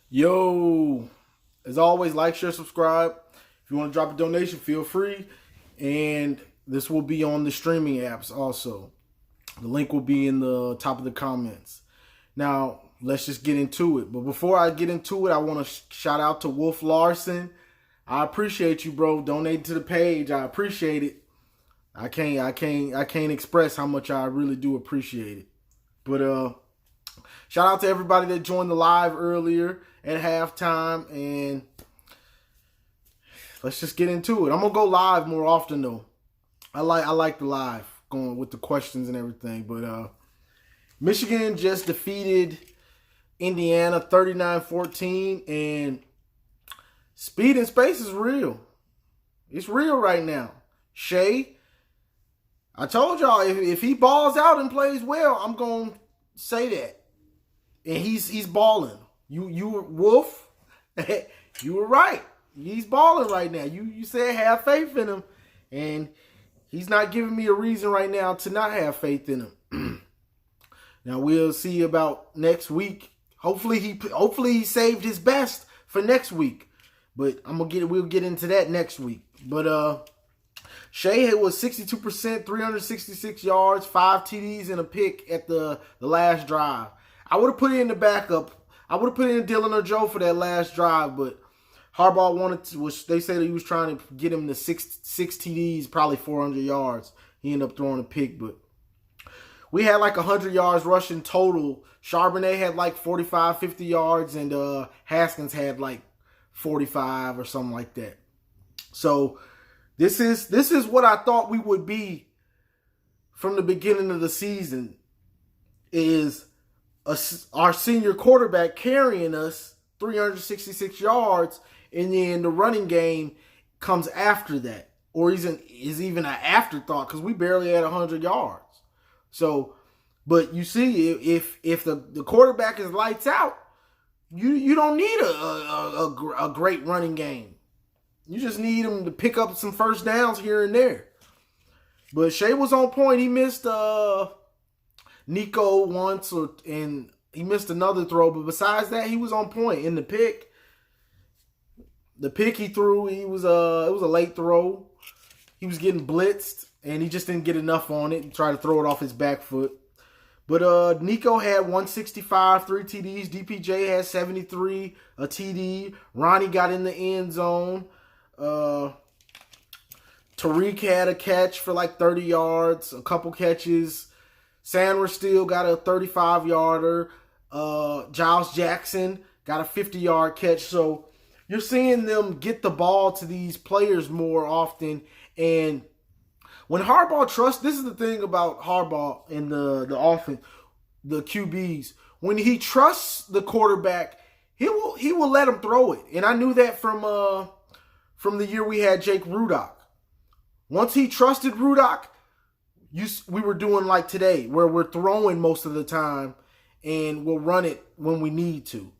Yo, as always, like, share, subscribe. If you want to drop a donation, feel free. And this will be on the streaming apps also. The link will be in the top of the comments. Now, let's just get into it. But before I get into it, I want to shout out to Wolf Larson. I appreciate you, bro. Donating to the page. I appreciate it. I can't express how much I really do appreciate it. But shout out to everybody that joined the live earlier at halftime, and let's just get into it. I'm gonna go live more often though. I like the live going with the questions and everything. But Michigan just defeated Indiana 39-14, and speed and space is real. It's real right now. Shea, I told y'all if he balls out and plays well, I'm gonna say that. And he's balling. You were Wolf. You were right. He's balling right now. You said have faith in him, and he's not giving me a reason right now to not have faith in him. Now we'll see about next week. Hopefully he saved his best for next week. But we'll get into that next week. But Shea was 62%, 366 yards, 5 TDs and a pick at the last drive. I would have put in the backup. I would have put in Dylan or Joe for that last drive, but Harbaugh they said he was trying to get him to six TDs, probably 400 yards. He ended up throwing a pick, but we had like 100 yards rushing total. Charbonnet had like 45, 50 yards, and Haskins had like 45 or something like that. So this is what I thought we would be from the beginning of the season, is our senior quarterback carrying us 366 yards, and then the running game comes after that, or is even an afterthought because we barely had 100 yards. So, but you see, if the quarterback is lights out, you don't need a great running game. You just need him to pick up some first downs here and there. But Shea was on point. He missed Nico once, and he missed another throw. But besides that, he was on point. In the pick he threw, it was a late throw. He was getting blitzed, and he just didn't get enough on it. He tried to throw it off his back foot. But Nico had 165, 3 TDs. DPJ had 73, a TD. Ronnie got in the end zone. Tariq had a catch for like 30 yards, a couple catches. Sanders still got a 35-yarder. Giles Jackson got a 50-yard catch. So you're seeing them get the ball to these players more often. And when Harbaugh trusts, this is the thing about Harbaugh and the offense, the QBs. When he trusts the quarterback, he will let him throw it. And I knew that from the year we had Jake Rudock. Once he trusted Rudock, we were doing like today, where we're throwing most of the time, and we'll run it when we need to.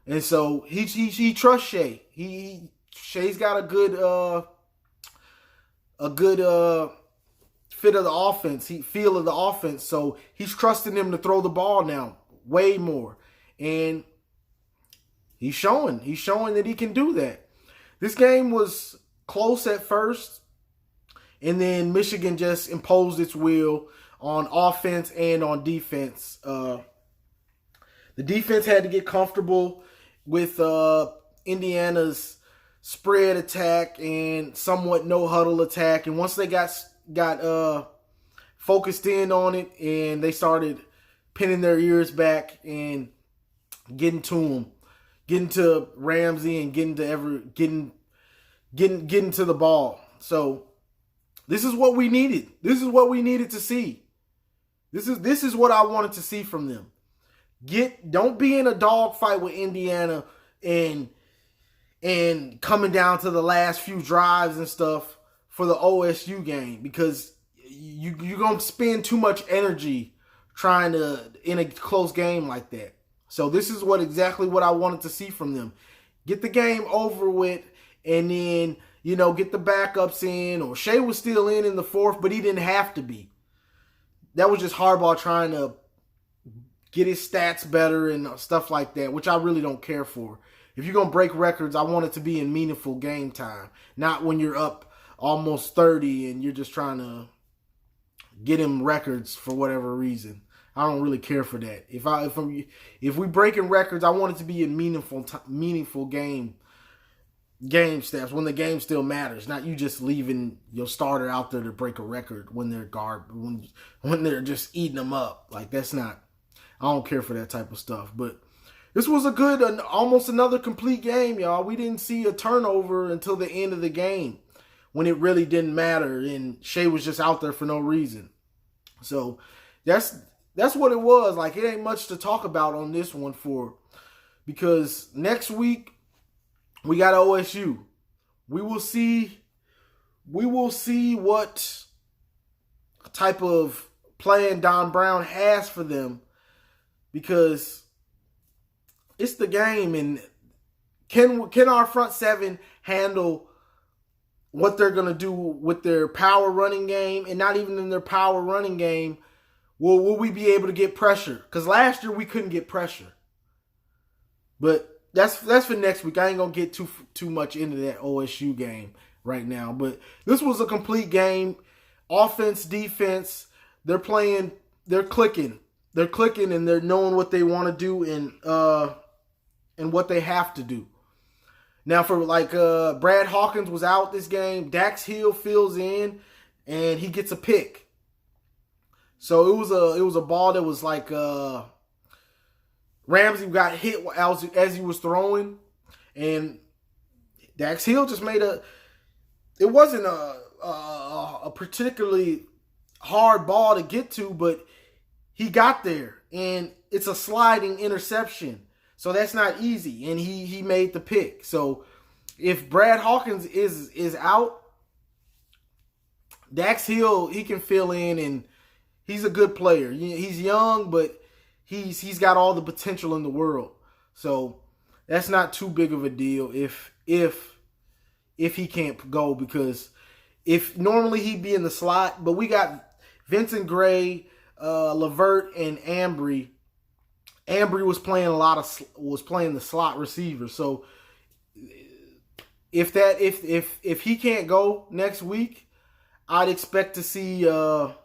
And so he trusts Shea. Shea's got a good fit of the offense, feel of the offense. So he's trusting him to throw the ball now way more, and he's showing that he can do that. This game was close at first, and then Michigan just imposed its will on offense and on defense. The defense had to get comfortable with Indiana's spread attack and somewhat no huddle attack. And once they got focused in on it, and they started pinning their ears back and getting to them, getting to Ramsey and getting to the ball. So this is what we needed. This is what we needed to see. This is what I wanted to see from them. Don't be in a dogfight with Indiana and coming down to the last few drives and stuff for the OSU game, because you're going to spend too much energy trying to in a close game like that. So this is exactly what I wanted to see from them. Get the game over with, and then, get the backups in. Or Shea was still in the fourth, but he didn't have to be. That was just Harbaugh trying to get his stats better and stuff like that, which I really don't care for. If you're going to break records, I want it to be in meaningful game time, not when you're up almost 30 and you're just trying to get him records for whatever reason. I don't really care for that. If we breaking records, I want it to be in meaningful game steps when the game still matters. Not you just leaving your starter out there to break a record when they're when they're just eating them up. Like that's not. I don't care for that type of stuff. But this was a good, almost another complete game, y'all. We didn't see a turnover until the end of the game when it really didn't matter and Shea was just out there for no reason. So that's what it was. Like it ain't much to talk about on this one because next week we got OSU. We will see what type of plan Don Brown has for them because it's the game, and can our front seven handle what they're going to do with their power running game, and not even in their power running game, will we be able to get pressure? Because last year we couldn't get pressure. But that's for next week. I ain't going to get too much into that OSU game right now. But this was a complete game. Offense, defense, they're clicking. They're clicking and they're knowing what they want to do and what they have to do. Now, for Brad Hawkins was out this game. Dax Hill fills in, and he gets a pick. So it was a ball that was like Ramsey got hit as he was throwing, and Dax Hill just made it wasn't a particularly hard ball to get to, but he got there, and it's a sliding interception. So that's not easy, and he made the pick. So if Brad Hawkins is out, Dax Hill, he can fill in, and he's a good player. He's young, but he's got all the potential in the world. So that's not too big of a deal if he can't go, because if normally he'd be in the slot, but we got Vincent Gray, Levert, and Ambry. Ambry was playing the slot receiver. So if he can't go next week, I'd expect to see Ohio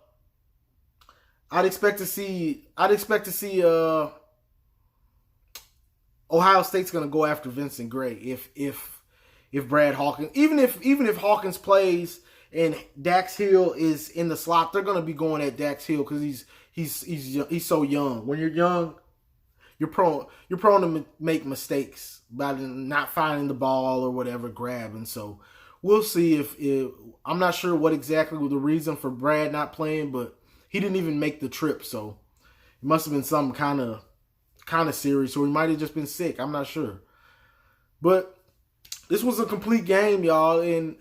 State's going to go after Vincent Gray if Brad Hawkins, even if Hawkins plays and Dax Hill is in the slot, they're going to be going at Dax Hill because he's so young. When you're young, you're prone to make mistakes by not finding the ball or whatever, grabbing. So we'll see if I'm not sure what exactly was the reason for Brad not playing, but he didn't even make the trip, so it must have been some kind of serious, or he might have just been sick. I'm not sure. But this was a complete game, y'all, and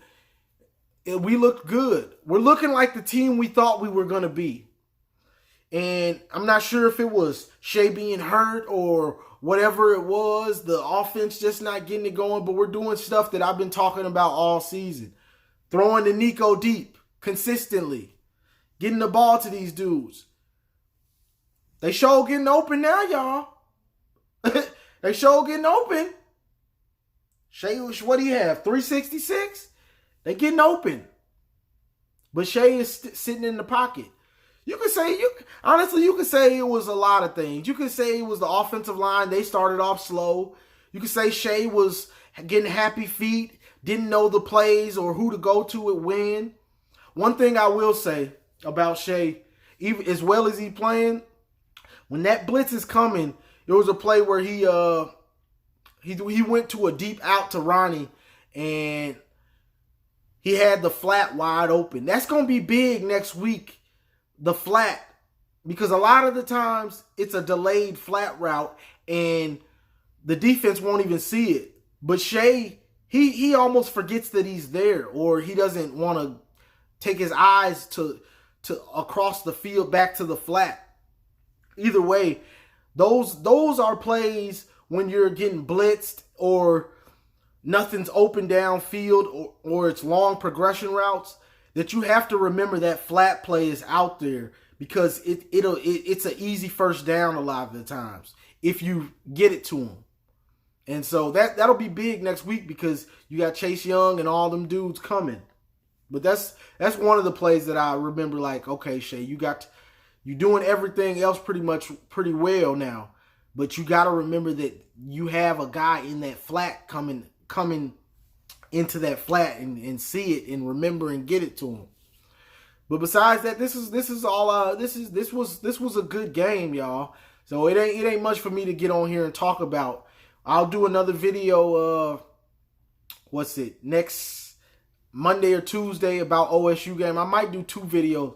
we looked good. We're looking like the team we thought we were going to be. And I'm not sure if it was Shea being hurt or whatever it was, the offense just not getting it going, but we're doing stuff that I've been talking about all season. Throwing to Nico deep, consistently. Getting the ball to these dudes. They sure getting open now, y'all. They sure getting open. Shea, what do you have, 366? They getting open. But Shea is sitting in the pocket. You could say, it was a lot of things. You could say it was the offensive line. They started off slow. You could say Shea was getting happy feet, didn't know the plays or who to go to at when. One thing I will say about Shea, even as well as he playing, when that blitz is coming, there was a play where he went to a deep out to Ronnie, and he had the flat wide open. That's going to be big next week. The flat, because a lot of the times it's a delayed flat route and the defense won't even see it. But Shea, he almost forgets that he's there, or he doesn't want to take his eyes to across the field back to the flat. Either way, those are plays when you're getting blitzed or nothing's open downfield or it's long progression routes, that you have to remember that flat play is out there, because it's an easy first down a lot of the times if you get it to them. And so that'll be big next week because you got Chase Young and all them dudes coming. But that's one of the plays that I remember, like, okay, Shay, you doing everything else pretty well now. But you got to remember that you have a guy in that flat coming into that flat and see it and remember and get it to him. But besides that, this was a good game, y'all. So it ain't much for me to get on here and talk about. I'll do another video, next Monday or Tuesday about OSU game. I might do 2 videos.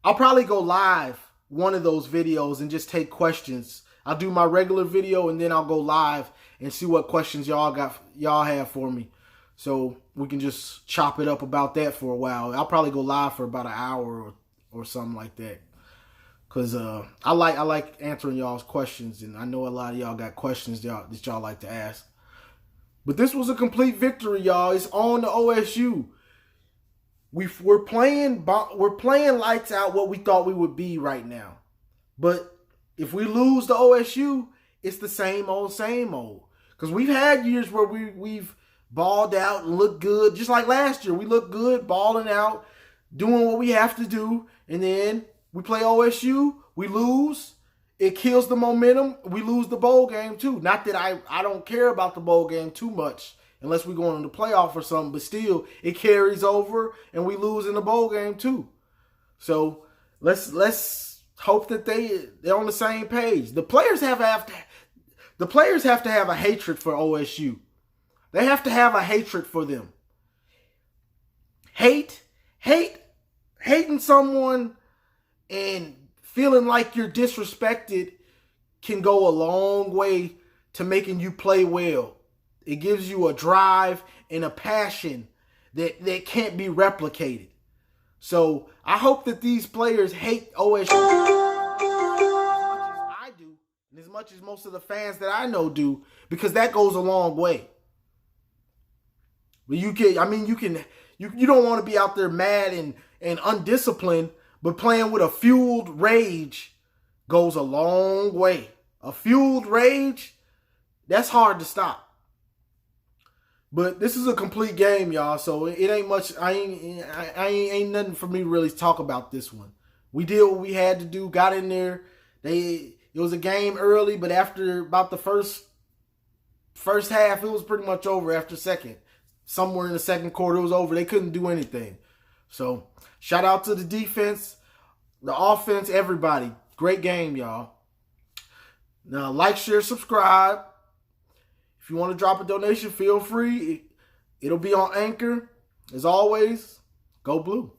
I'll probably go live one of those videos and just take questions. I'll do my regular video and then I'll go live and see what questions y'all have for me. So we can just chop it up about that for a while. I'll probably go live for about an hour or something like that. Because I like answering y'all's questions, and I know a lot of y'all got questions that y'all like to ask. But this was a complete victory, y'all. It's on to OSU. We're playing lights out what we thought we would be right now. But if we lose to OSU, it's the same old, same old. Because we've had years where we've balled out and looked good. Just like last year, we looked good, balling out, doing what we have to do, and then we play OSU, we lose, it kills the momentum, we lose the bowl game too. Not that I don't care about the bowl game too much unless we're going to the playoff or something, but still, it carries over and we lose in the bowl game too. So let's hope that they're on the same page. The players have to have a hatred for OSU. They have to have a hatred for them. Hating someone and feeling like you're disrespected can go a long way to making you play well. It gives you a drive and a passion that can't be replicated. So I hope that these players hate OSU as much as I do, and as much as most of the fans that I know do, because that goes a long way. But you don't want to be out there mad and undisciplined, but playing with a fueled rage goes a long way. A fueled rage, that's hard to stop. But this is a complete game, y'all. So it ain't much. Ain't nothing for me to really talk about this one. We did what we had to do. Got in there. It was a game early, but after about the first half, it was pretty much over. After second, somewhere in the second quarter, it was over. They couldn't do anything. So shout out to the defense, the offense, everybody. Great game, y'all. Now like, share, subscribe. If you want to drop a donation, feel free. It'll be on Anchor. As always, go Blue.